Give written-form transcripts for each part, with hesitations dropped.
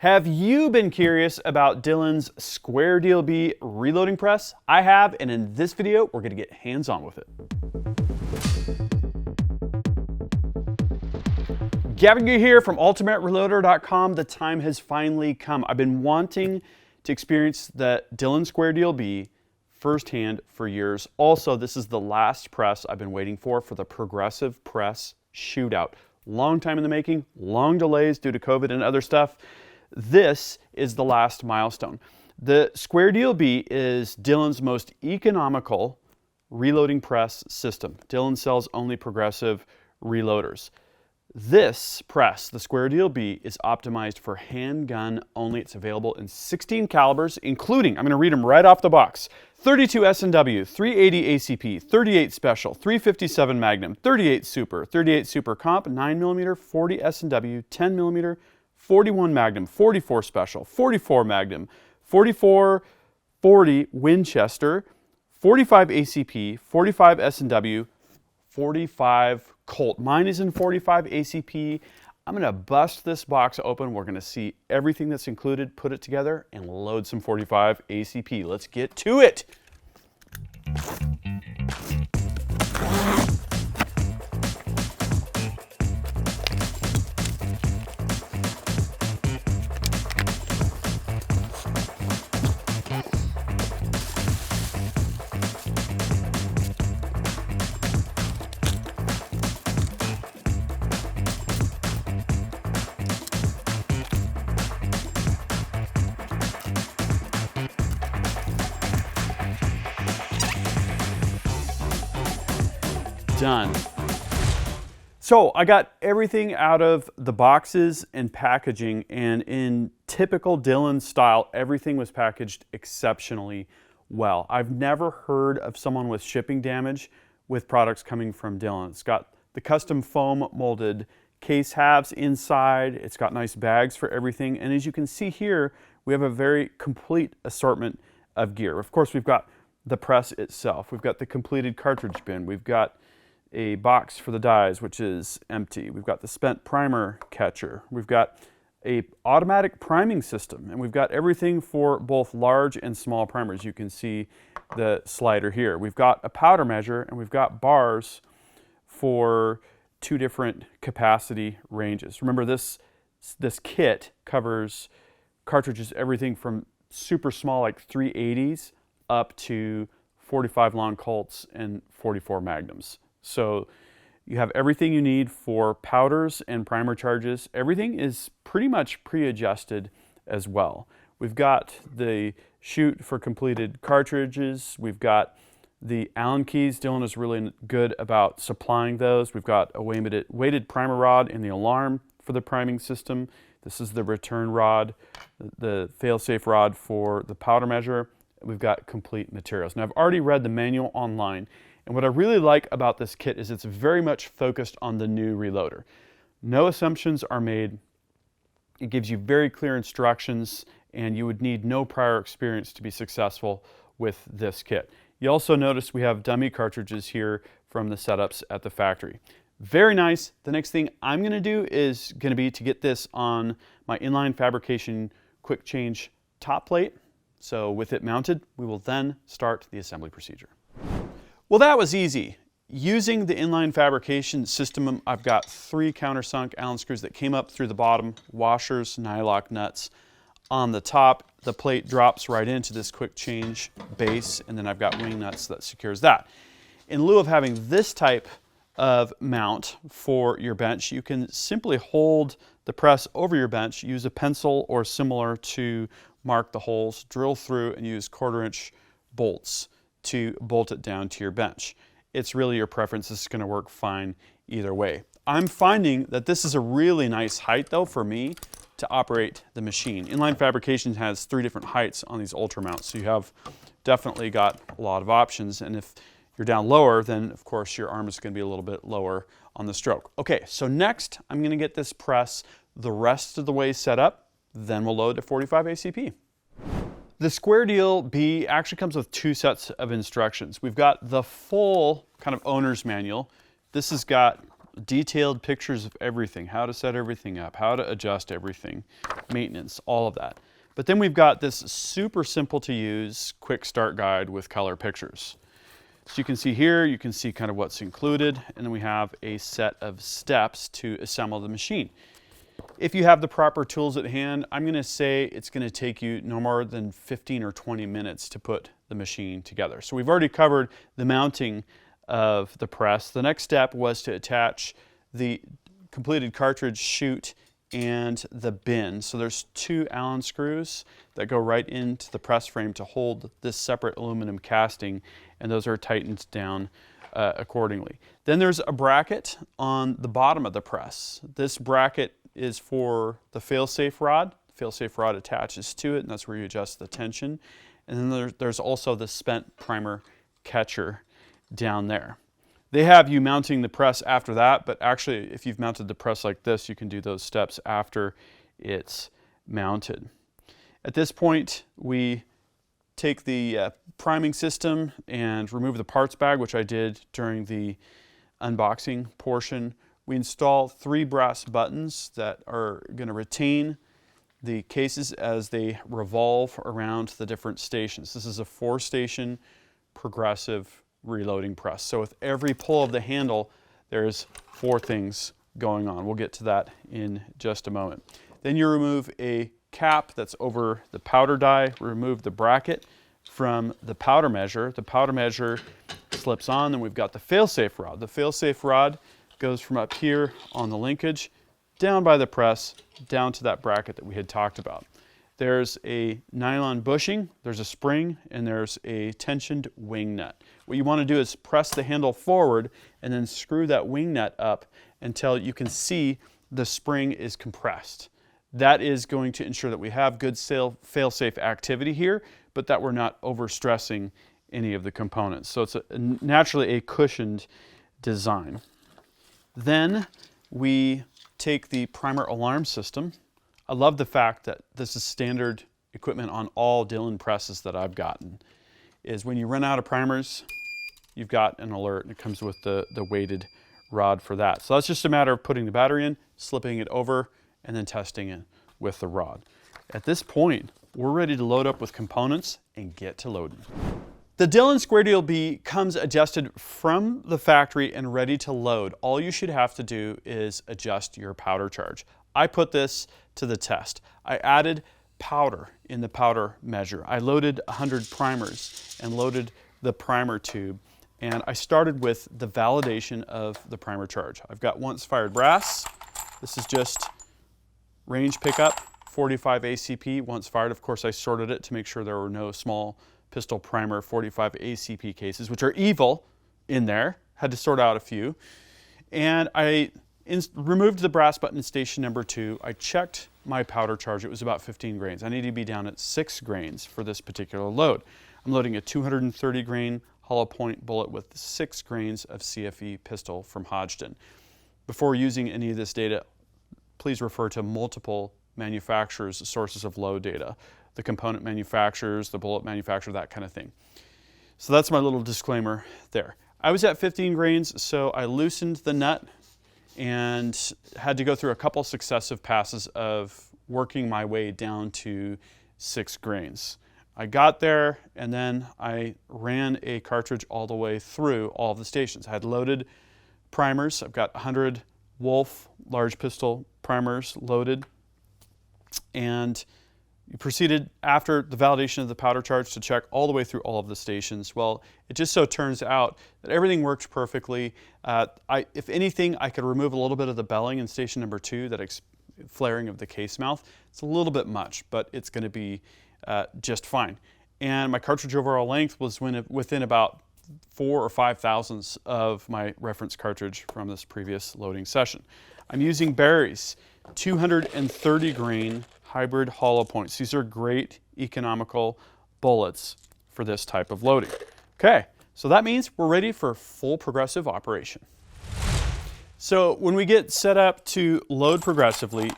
Have you been curious about Dillon's Square Deal B reloading press? I have, and in this video, we're going to get hands-on with it. Gavin here from ultimatereloader.com. The time has finally come. I've been wanting to experience the Dillon Square Deal B firsthand for years. Also, this is the last press I've been waiting for the progressive press shootout. Long time in the making, long delays due to COVID and other stuff. This is the last milestone. The Square Deal B is Dillon's most economical reloading press system. Dillon sells only progressive reloaders. This press, the Square Deal B, is optimized for handgun only. It's available in 16 calibers, including, I'm going to read them right off the box, 32 S&W, 380 ACP, 38 Special, 357 Magnum, 38 Super, 38 Super Comp, 9mm, 40 S&W, 10mm, 41 Magnum, 44 Special, 44 Magnum, 44 40 Winchester, 45 ACP, 45 S&W, 45 Colt. Mine is in 45 ACP. I'm going to bust this box open. We're going to see everything that's included, put it together, and load some 45 ACP. Let's get to it. Done. So I got everything out of the boxes and packaging, and in typical Dillon style, everything was packaged exceptionally well. I've never heard of someone with shipping damage with products coming from Dillon. It's got the custom foam molded case halves inside. It's got nice bags for everything. And as you can see here, we have a very complete assortment of gear. Of course, we've got the press itself. We've got the completed cartridge bin. We've got a box for the dies, which is empty. We've got the spent primer catcher. We've got a automatic priming system, and we've got everything for both large and small primers. You can see the slider here. We've got a powder measure, and we've got bars for two different capacity ranges. Remember, this kit covers cartridges everything from super small, like 380s, up to 45 long Colts and 44 Magnums. So you have everything you need for powders and primer charges. Everything is pretty much pre-adjusted as well. We've got the chute for completed cartridges. We've got the Allen keys. Dillon is really good about supplying those. We've got a weighted primer rod and the alarm for the priming system. This is the return rod, the fail-safe rod for the powder measure. We've got complete materials. Now, I've already read the manual online, and what I really like about this kit is it's very much focused on the new reloader. No assumptions are made. It gives you very clear instructions, and you would need no prior experience to be successful with this kit. You also notice we have dummy cartridges here from the setups at the factory. Very nice. The next thing I'm going to do is going to be to get this on my inline fabrication quick change top plate. So with it mounted, we will then start the assembly procedure. Well, that was easy. Using the inline fabrication system, I've got 3 countersunk Allen screws that came up through the bottom, washers, nylock nuts. On the top, the plate drops right into this quick change base, and then I've got wing nuts that secures that. In lieu of having this type of mount for your bench, you can simply hold the press over your bench, use a pencil or similar to mark the holes, drill through, and use 1/4-inch bolts to bolt it down to your bench. It's really your preference. This is going to work fine either way. I'm finding that this is a really nice height, though, for me to operate the machine. Inline fabrication has 3 different heights on these ultra mounts, so you have definitely got a lot of options. And if you're down lower, then of course your arm is going to be a little bit lower on the stroke. Okay, so next I'm going to get this press the rest of the way set up, then we'll load to 45 ACP. The Square Deal B actually comes with 2 sets of instructions. We've got the full kind of owner's manual. This has got detailed pictures of everything, how to set everything up, how to adjust everything, maintenance, all of that. But then we've got this super simple to use quick start guide with color pictures. So you can see here, you can see kind of what's included, and then we have a set of steps to assemble the machine. If you have the proper tools at hand, I'm going to say it's going to take you no more than 15 or 20 minutes to put the machine together. So we've already covered the mounting of the press. The next step was to attach the completed cartridge chute and the bin. So there's 2 Allen screws that go right into the press frame to hold this separate aluminum casting, and those are tightened down accordingly. Then there's a bracket on the bottom of the press. This bracket is for the fail-safe rod. The fail-safe rod attaches to it, and that's where you adjust the tension. And then there's also the spent primer catcher down there. They have you mounting the press after that, but actually if you've mounted the press like this, you can do those steps after it's mounted. At this point, we take the priming system and remove the parts bag, which I did during the unboxing portion. We install 3 brass buttons that are going to retain the cases as they revolve around the different stations. This is a 4-station progressive reloading press. So with every pull of the handle, there's 4 things going on. We'll get to that in just a moment. Then you remove a cap that's over the powder die, remove the bracket from the powder measure. The powder measure slips on, then we've got the fail-safe rod. The fail-safe rod goes from up here on the linkage, down by the press, down to that bracket that we had talked about. There's a nylon bushing, there's a spring, and there's a tensioned wing nut. What you want to do is press the handle forward and then screw that wing nut up until you can see the spring is compressed. That is going to ensure that we have good fail-safe activity here, but that we're not overstressing any of the components. So it's naturally a cushioned design. Then we take the primer alarm system. I love the fact that this is standard equipment on all Dillon presses that I've gotten. Is when you run out of primers, you've got an alert, and it comes with the weighted rod for that. So that's just a matter of putting the battery in, slipping it over, and then testing it with the rod. At this point, we're ready to load up with components and get to loading. The Dillon Square Deal B comes adjusted from the factory and ready to load. All you should have to do is adjust your powder charge. I put this to the test. I added powder in the powder measure. I loaded 100 primers and loaded the primer tube, and I started with the validation of the primer charge. I've got once fired brass. This is just range pickup, 45 ACP once fired. Of course, I sorted it to make sure there were no small pistol primer 45 ACP cases, which are evil in there. Had to sort out a few. And I removed the brass button in station number 2. I checked my powder charge. It was about 15 grains. I need to be down at 6 grains for this particular load. I'm loading a 230 grain hollow point bullet with 6 grains of CFE pistol from Hodgdon. Before using any of this data, please refer to multiple manufacturers' sources of load data. The component manufacturers, the bullet manufacturer, that kind of thing. So that's my little disclaimer there. I was at 15 grains, so I loosened the nut and had to go through a couple successive passes of working my way down to 6 grains. I got there, and then I ran a cartridge all the way through all of the stations. I had loaded primers. I've got 100 Wolf large pistol primers loaded, and you proceeded after the validation of the powder charge to check all the way through all of the stations. Well, it just so turns out that everything worked perfectly. If anything, I could remove a little bit of the belling in station number 2, that flaring of the case mouth. It's a little bit much, but it's going to be just fine. And my cartridge overall length was within about 4 or 5 thousandths of my reference cartridge from this previous loading session. I'm using Barry's 230 grain hybrid hollow points. These are great economical bullets for this type of loading. Okay, so that means we're ready for full progressive operation. So when we get set up to load progressively,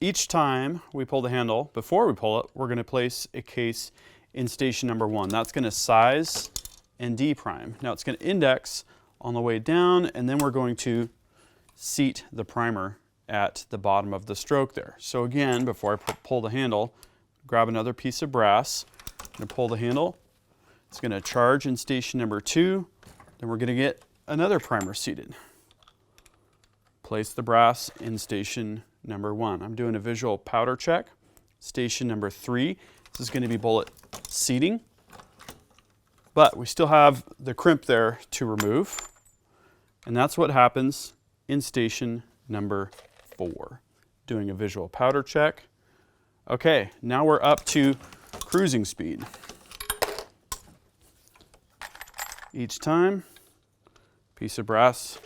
each time we pull the handle, before we pull it, we're going to place a case in station number 1. That's going to size and deprime. Now it's going to index on the way down, and then we're going to seat the primer at the bottom of the stroke there. So again, before I pull the handle, grab another piece of brass, I'm going to pull the handle. It's going to charge in station number 2. Then we're going to get another primer seated. Place the brass in station number 1. I'm doing a visual powder check. Station number 3. This is going to be bullet seating. But we still have the crimp there to remove. And that's what happens in station number 4. Doing a visual powder check. Okay, now we're up to cruising speed. Each time, piece of brass,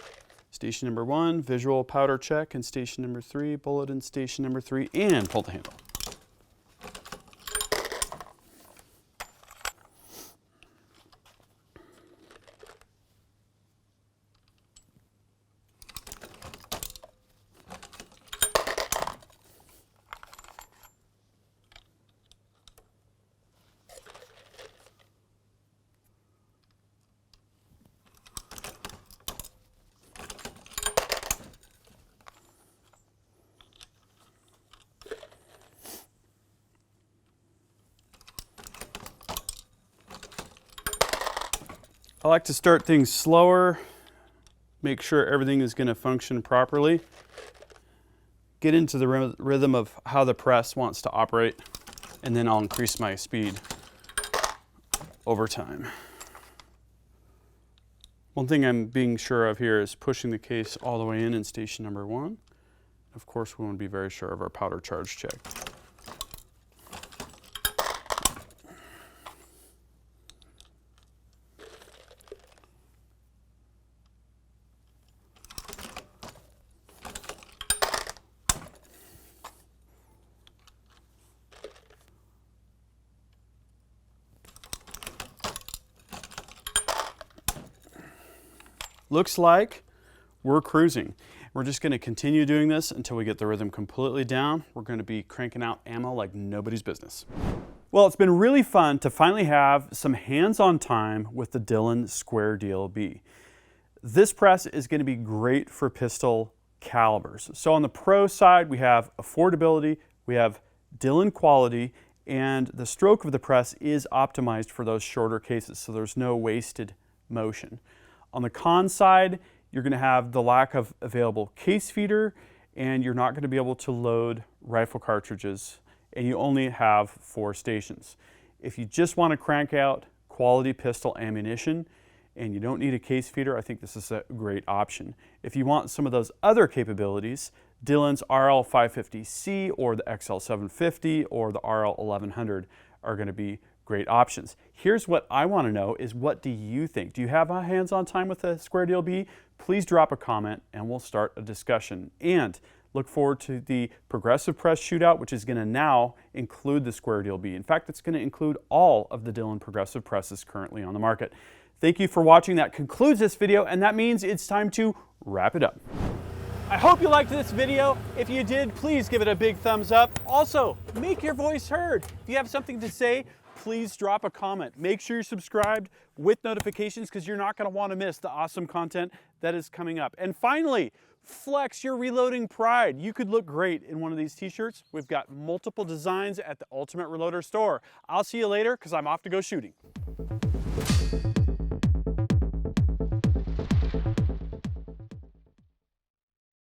station number 1, visual powder check in station number 3, bullet in station number 3, and pull the handle. I like to start things slower, make sure everything is going to function properly, get into the rhythm of how the press wants to operate, and then I'll increase my speed over time. One thing I'm being sure of here is pushing the case all the way in station number 1. Of course, we want to be very sure of our powder charge check. Looks like we're cruising. We're just going to continue doing this until we get the rhythm completely down. We're going to be cranking out ammo like nobody's business. Well, it's been really fun to finally have some hands-on time with the Dillon Square Deal B. This press is going to be great for pistol calibers. So on the pro side, we have affordability, we have Dillon quality, and the stroke of the press is optimized for those shorter cases, so there's no wasted motion. On the con side, you're going to have the lack of available case feeder, and you're not going to be able to load rifle cartridges, and you only have 4 stations. If you just want to crank out quality pistol ammunition and you don't need a case feeder, I think this is a great option. If you want some of those other capabilities, Dillon's RL550C or the XL750 or the RL1100 are going to be great options. Here's what I want to know is, what do you think? Do you have a hands-on time with the Square Deal B? Please drop a comment and we'll start a discussion. And look forward to the Progressive Press Shootout, which is going to now include the Square Deal B. In fact, it's going to include all of the Dillon Progressive presses currently on the market. Thank you for watching. That concludes this video, and that means it's time to wrap it up. I hope you liked this video. If you did, please give it a big thumbs up. Also, make your voice heard. If you have something to say, please drop a comment. Make sure you're subscribed with notifications, because you're not going to want to miss the awesome content that is coming up. And finally, flex your reloading pride. You could look great in one of these t-shirts. We've got multiple designs at the Ultimate Reloader store. I'll see you later, because I'm off to go shooting.